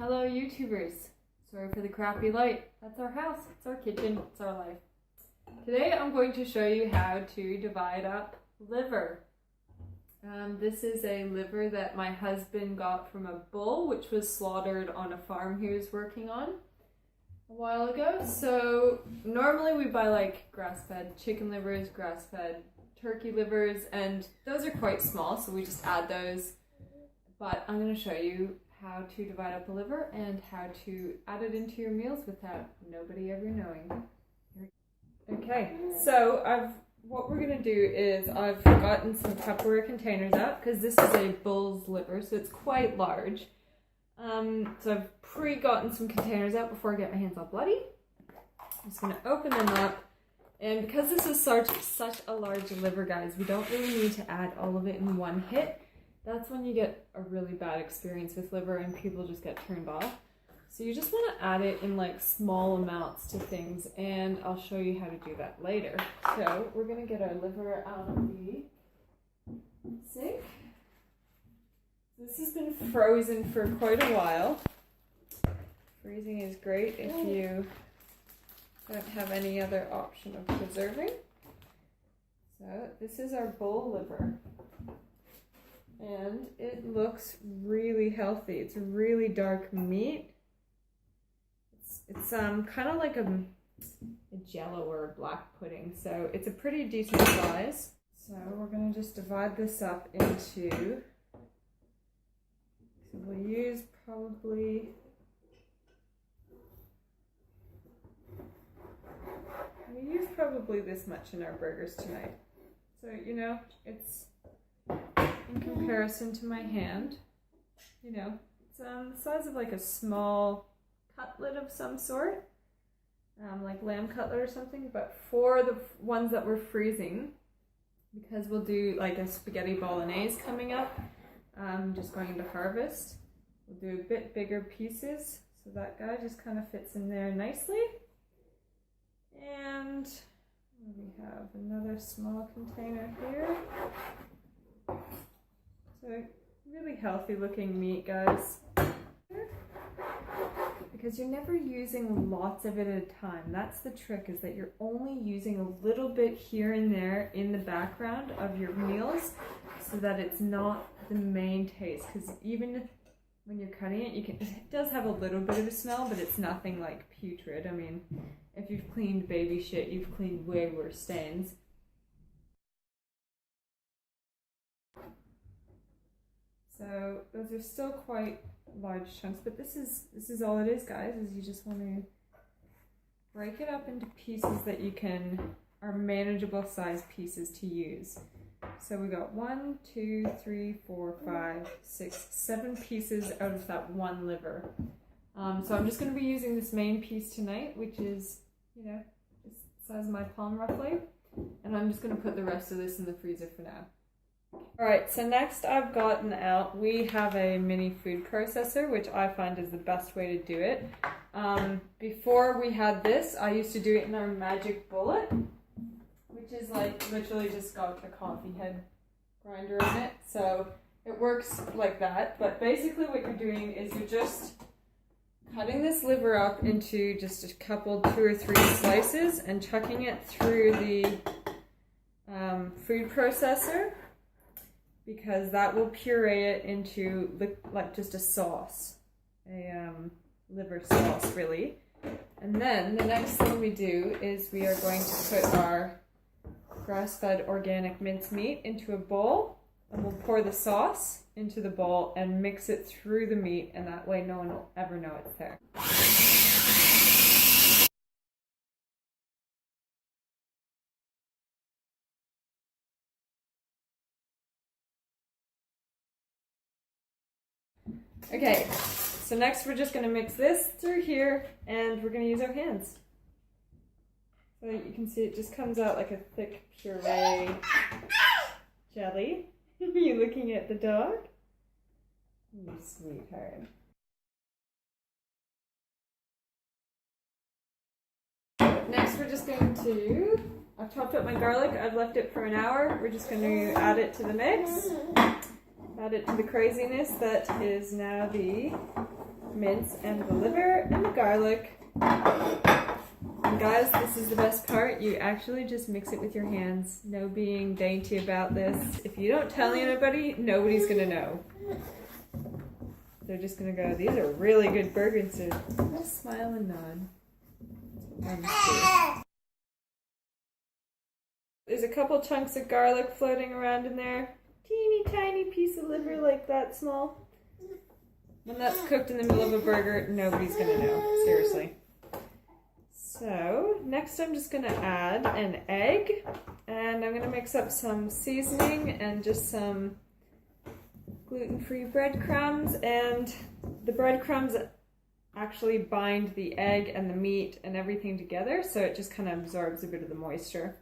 Hello YouTubers. Sorry for the crappy light. That's our house, it's our kitchen, it's our life. Today I'm going to show you how to divide up liver. This is a liver that my husband got from a bull which was slaughtered on a farm he was working on a while ago. So normally we buy like grass-fed chicken livers, grass-fed turkey livers, and those are quite small, so we just add those. But I'm going to show you how to divide up a liver and how to add it into your meals without nobody ever knowing. Okay, so what we're going to do is I've gotten some Tupperware containers out because this is a bull's liver, so it's quite large. So I've pre-gotten some containers out before I get my hands all bloody. I'm just going to open them up, and because this is such a large liver, guys, we don't really need to add all of it in one hit. That's when you get a really bad experience with liver and people just get turned off. So you just want to add it in like small amounts to things, and I'll show you how to do that later. So we're going to get our liver out of the sink. This has been frozen for quite a while. Freezing is great if you don't have any other option of preserving. So this is our bull liver. And it looks really healthy. It's a really dark meat. It's kind of like a jello or a black pudding, so it's a pretty decent size. So we're going to just divide this up into, so we'll use probably, this much in our burgers tonight. So, you know, it's in comparison to my hand, you know, it's the size of like a small cutlet of some sort, like lamb cutlet or something. But for the ones that we're freezing, because we'll do like a spaghetti bolognese coming up, just going to harvest, we'll do a bit bigger pieces, so that guy just kind of fits in there nicely. And we have another small container here. So really healthy looking meat, guys. Because you're never using lots of it at a time. That's the trick, is that you're only using a little bit here and there in the background of your meals so that it's not the main taste. Because even when you're cutting it, it does have a little bit of a smell, but it's nothing like putrid. I mean, if you've cleaned baby shit, you've cleaned way worse stains. So those are still quite large chunks, but this is all it is, guys, is you just want to break it up into pieces that are manageable size pieces to use. So we got 1, 2, 3, 4, 5, 6, 7 pieces out of that one liver. So I'm just going to be using this main piece tonight, which is, you know, just the size of my palm roughly, and I'm just going to put the rest of this in the freezer for now. Alright, so next I've gotten out, we have a mini food processor, which I find is the best way to do it. Before we had this, I used to do it in our Magic Bullet, which is like literally just got a coffee head grinder in it. So it works like that, but basically what you're doing is you're just cutting this liver up into just a couple, 2 or 3 slices and chucking it through the food processor, because that will puree it into like just a sauce, a liver sauce really. And then the next thing we do is we are going to put our grass-fed organic mince meat into a bowl, and we'll pour the sauce into the bowl and mix it through the meat, and that way no one will ever know it's there. Okay, so next we're just going to mix this through here, and we're going to use our hands. So you can see it just comes out like a thick puree jelly. You looking at the dog? You sweetheart. Next we're just going to, I've chopped up my garlic, I've left it for an hour. We're just going to add it to the mix. Add it to the craziness that is now the mince and the liver and the garlic. And guys, this is the best part. You actually just mix it with your hands. No being dainty about this. If you don't tell anybody, nobody's gonna know. They're just gonna go, these are really good burgers. So just smile and nod. There's a couple chunks of garlic floating around in there. Teeny tiny piece of liver like that small. When that's cooked in the middle of a burger, nobody's gonna know. Seriously. So, next I'm just gonna add an egg, and I'm gonna mix up some seasoning and just some gluten-free breadcrumbs, and the breadcrumbs actually bind the egg and the meat and everything together, so it just kind of absorbs a bit of the moisture.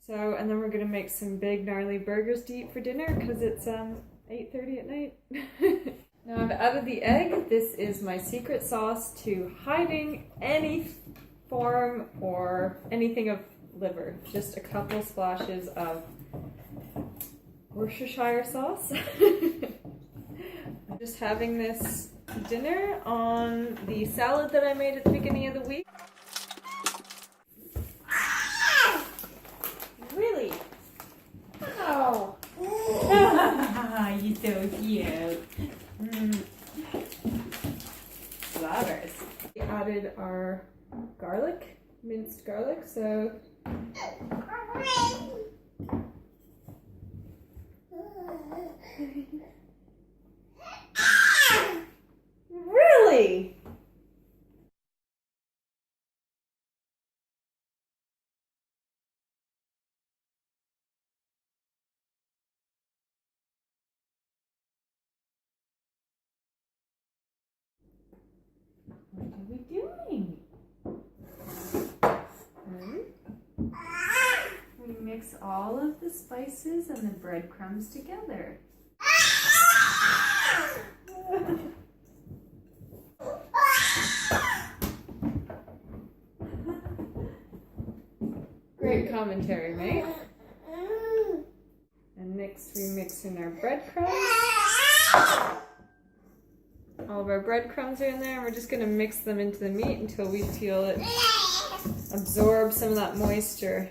So, and then we're gonna make some big gnarly burgers to eat for dinner because it's 8:30 at night. Now I've added the egg. This is my secret sauce to hiding any form or anything of liver. Just a couple splashes of Worcestershire sauce. I'm just having this dinner on the salad that I made at the beginning of the week. Really? Oh! You're so cute. Flavors. We added our garlic, minced garlic, so really? What are we doing? We mix all of the spices and the breadcrumbs together. Great commentary, mate. And next we mix in our breadcrumbs. All of our breadcrumbs are in there, and we're just going to mix them into the meat until we feel it absorb some of that moisture.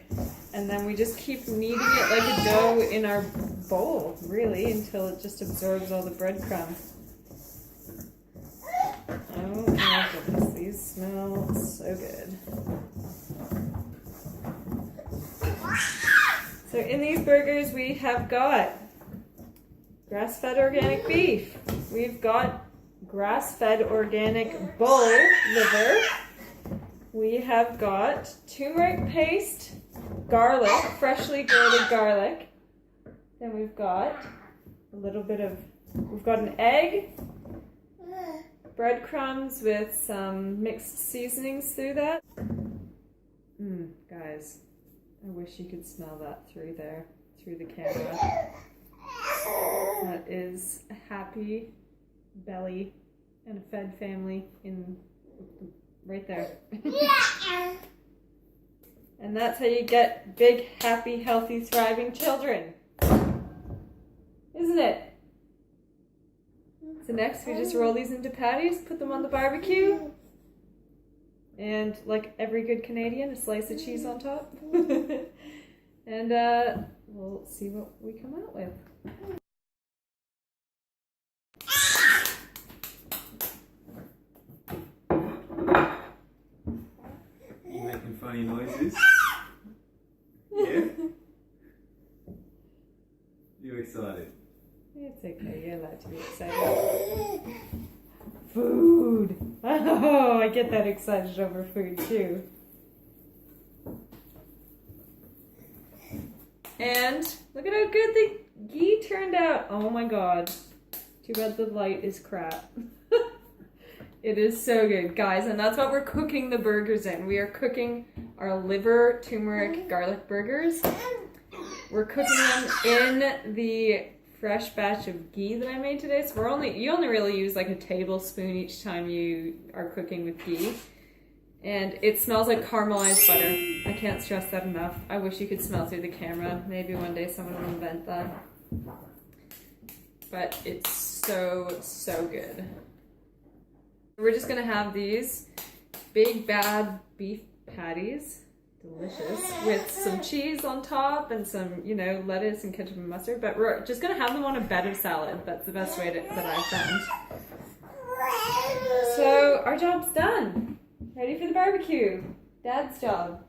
And then we just keep kneading it like a dough in our bowl, really, until it just absorbs all the breadcrumbs. Oh my goodness, these smell so good. So in these burgers we have got grass-fed organic beef. We've got grass-fed organic bull liver. We have got turmeric paste, garlic, freshly grated garlic. Then we've got a little bit of, we've got an egg, breadcrumbs with some mixed seasonings through that. Guys, I wish you could smell that through there, through the camera. That is a happy belly and a fed family in right there. And that's how you get big, happy, healthy, thriving children. Isn't it? So next we just roll these into patties, put them on the barbecue, and like every good Canadian, a slice of cheese on top. And we'll see what we come out with. You making funny noises? Yeah? You excited? It's okay, you're allowed to be excited. Food! Oh, I get that excited over food too. And look at how good the ghee turned out. Oh my god. Too bad the light is crap. It is so good, guys, and that's what we're cooking the burgers in. We are cooking our liver turmeric garlic burgers. We're cooking them in the fresh batch of ghee that I made today. So you only really use like a tablespoon each time you are cooking with ghee. And it smells like caramelized butter. I can't stress that enough. I wish you could smell through the camera. Maybe one day someone will invent that. But it's so, so good. We're just gonna have these big bad beef patties, delicious, with some cheese on top and some, you know, lettuce and ketchup and mustard, but we're just gonna have them on a bed of salad. That's the best way that I've found. So our job's done. Ready for the barbecue. Dad's job.